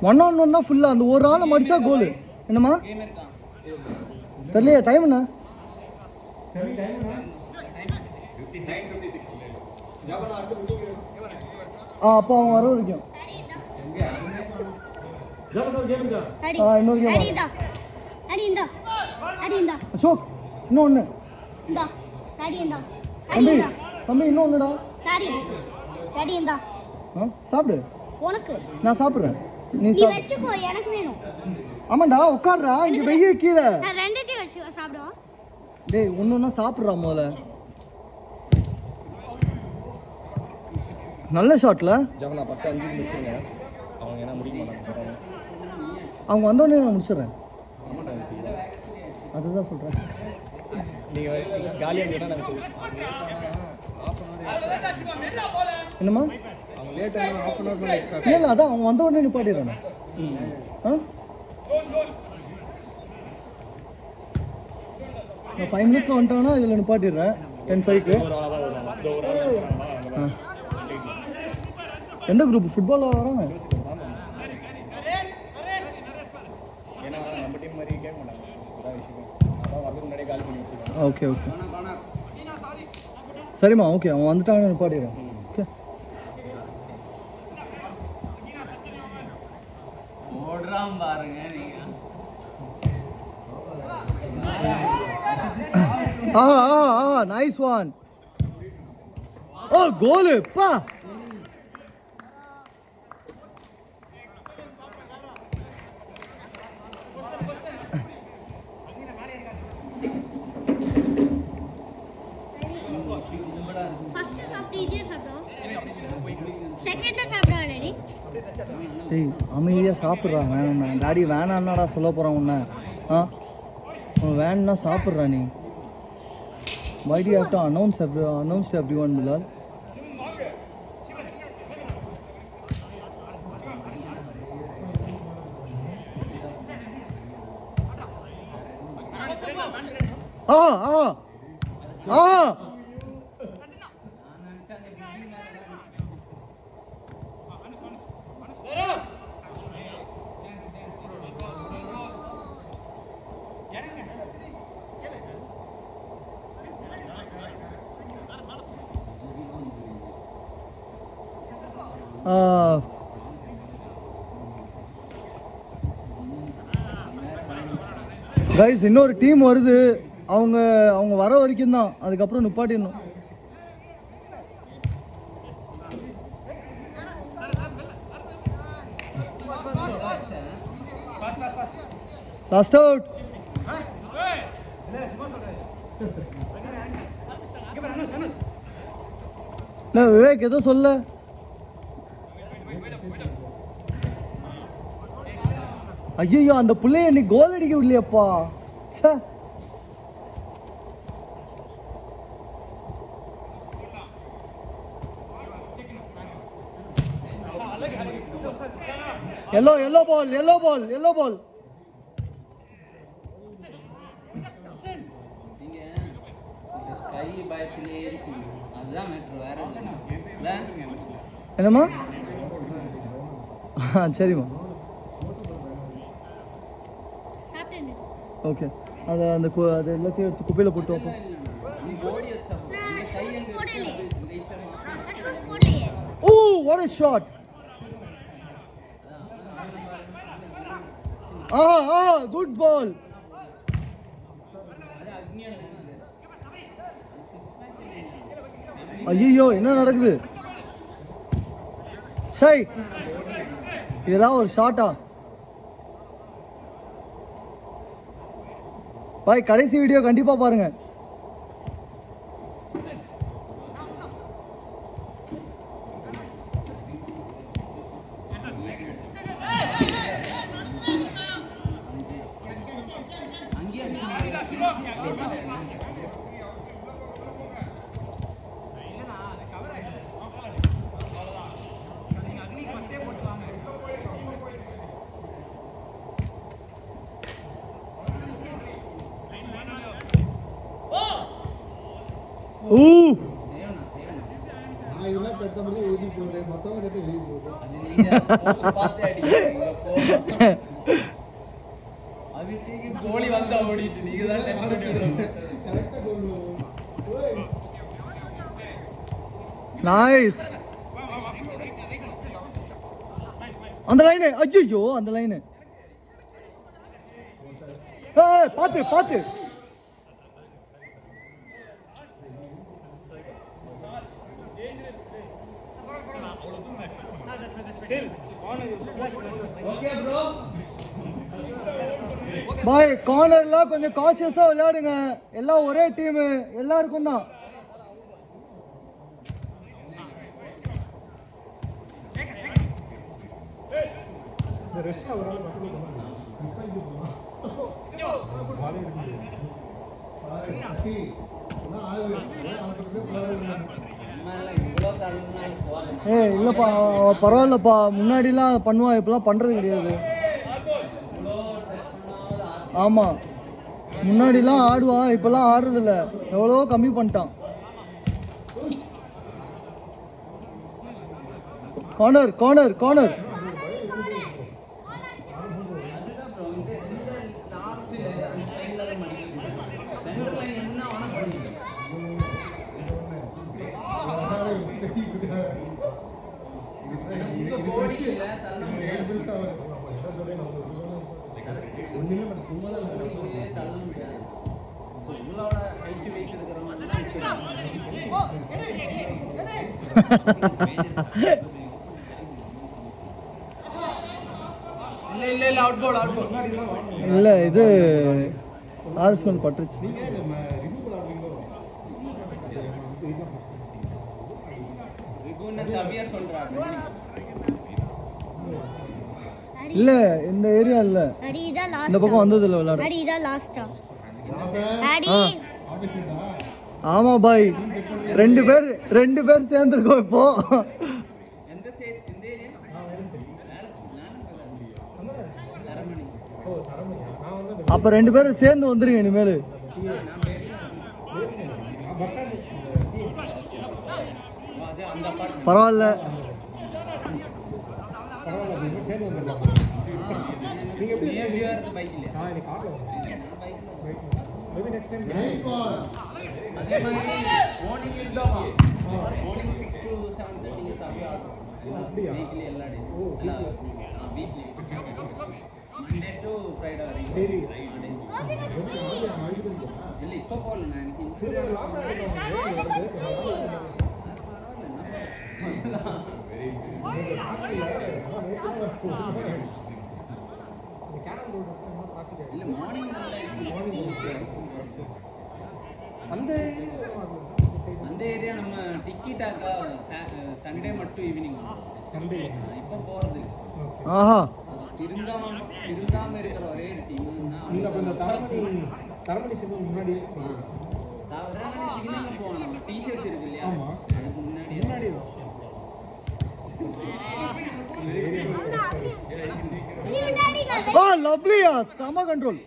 1-on-1 தான் ஃபுல்லா அந்த ஒரு ஆளை மடிச்சா கோல். என்னமா தெரியலையே டைம் என்ன? அப்போ அவன் வர வரைக்கும் அசோக் இன்னொன்னு தம்பி தம்பி இன்னொன்னுடா சாப்பிடு. உனக்கு நான் சாப்பிடுறேன், நீ வெச்சுக்கோ, எனக்கு வேணும். ஆமாடா உட்கார்றா, இங்க வெய்ய கீழே ரெண்டுத்தையும் வெச்சு சாப்பிடுவோம். டேய் ஒண்ணொண்ணா சாப்பிடுறா முதல்ல. நல்ல ஷாட்ல ஜவனா 10-5 முடிச்சிருங்க. அவங்க என்ன முடிக்க மாட்டாங்க, அவங்க வந்தோடனே நான் முடிச்சிடுறேன். அதுதான் சொல்றேன். நீங்க காலியா இருந்தா என்னமா அவங்க லேட் ஆனா half an hour மேல எக்ஸ்ட்ரா இல்ல அதான் அவங்க வந்த உடனே நிப்பாட்டிடுறானே. நான் 5 மினிட்ஸ்ல வந்துட்டானா இதுல நிப்பாட்டிடுறேன் 10:05க்கு. எந்த குரூப் ஃபுட்பால்ல வராங்க? ஏன்னா நம்ம டீம் மாதிரி கேட்க மாட்டாங்க, அதான் விஷயம். அதான் வரதுக்கு முன்னாடியே கால் பண்ணி வச்சிருக்காங்க. ஓகே ஓகே சரிம்மா, ஓகே அவன் வந்துட்டாங்க நிப்பாட்டிடுறேன். ஓகே ஓடுறான் பாருங்க நீங்க. Nice one. ஓ கோல் பா. ஏய் அமைதியா சாப்பிட்றான். வேணாம் டாடி வேணான்னாடா சொல்ல போறான் உன்னை. வேணா சாப்பிட்றா நீ. Why do you have to announce to everyone, Bilal? Guys இன்னொரு டீம் வருது, அவங்க வர வரைக்கும் தான், அதுக்கப்புறம் நிப்பாட்டிடணும். Last out. விவேக் ஏதோ சொல்ல. ஐயோ அந்த பிள்ளைய நீ கோல் அடிக்க விடலையப்பா. yellow ball. என்னம்மா? சரிம்மா ஓகே. அது எல்லாத்தையும் எடுத்து குப்பையில் போட்டு வைப்போம். Oh what a shot. Good ball. ஐயோ என்ன நடக்குது? சை இதெல்லாம் ஒரு ஷாட்டா? பாய் கடைசி வீடியோ கண்டிப்பா பாருங்க. இதெல்லாம் தடுத்த முடியும் ஊதி போகுது. கோலி வந்தா ஓடிட்டு நீங்க தான் நைஸ் அந்த லைன் ஐயோ அந்த லைன் பாத்து பாத்து பாய் கார்னர்ல கொஞ்சம் காஷியஸா விளையாடுங்க எல்லாம் ஒரே டீம் எல்லாருக்கும் தான் இல்லப்பா பரவாயில்லப்பா முன்னாடிலாம் பண்ணுவா இப்பெல்லாம் பண்றது கிடையாது ஆமா முன்னாடிலாம் ஆடுவா இப்பெல்லாம் ஆடுறது இல்ல எவ்வளவோ கம்மி பண்ணிட்டான் கார்னர் கார்னர் கார்னர் இல்ல இது ஆர்ஸ்மன் பட்டுச்சு இல்ல இந்த ஏரியா இல்ல இந்த பக்கம் வந்தது இல்ல விளையாட ஆமா பாய் ரெண்டு பேர் சேர்ந்துருக்கோம் இப்போ அப்ப ரெண்டு பேரும் சேர்ந்து வந்துருங்க இனிமேல் பரவாயில்ல Monday to Friday இல்ல இப்ப போல நான் எனக்கு இல்ல மார்னிங் அந்த ஏரியா நம்ம டிக்கெட்டாக்கா சண்டே மட்டும் ஈவினிங் சண்டே இப்ப போறது ஆஹா திருந்தாம இருக்கிற ஒரே டீம் நீங்க அப்ப இந்த தரமணி சிக்னல் முன்னாடி தரமணி சிக்னல் போறோம் டீஷர்ட்ஸ் இருக்கு இல்லையா ஆமா அதுக்கு முன்னாடி Oh, lovely, sama control.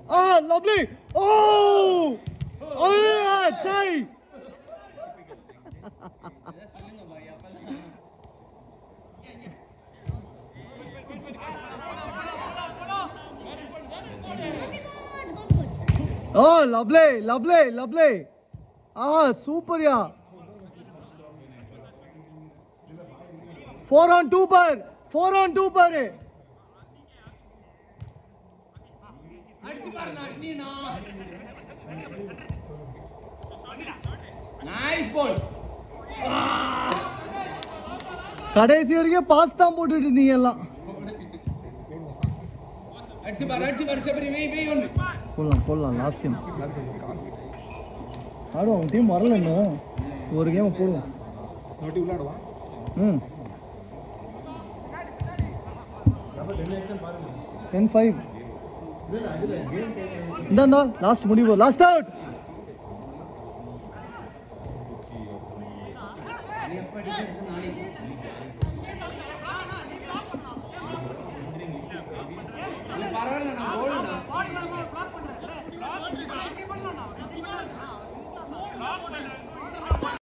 Ah, lovely. Oh, oh, chai. Oh, lovely, lovely, lovely. Ah, super, yeah. 4 on 2 par. 4 on 2 par. Nice ball. கடைசி வரைக்கும் பாஸ் தான் போட்டுட்டு இருந்தீங்க எல்லாம். போடலாம் லாஸ்ட் கேம் ஆடுவோம். உங்க டீம் வரல இன்னும் ஒரு கேம் போடுவோம். ம் 10-5 இந்த லாஸ்ட் முடிவு லாஸ்ட் அவுட். பரவாயில்ல நான்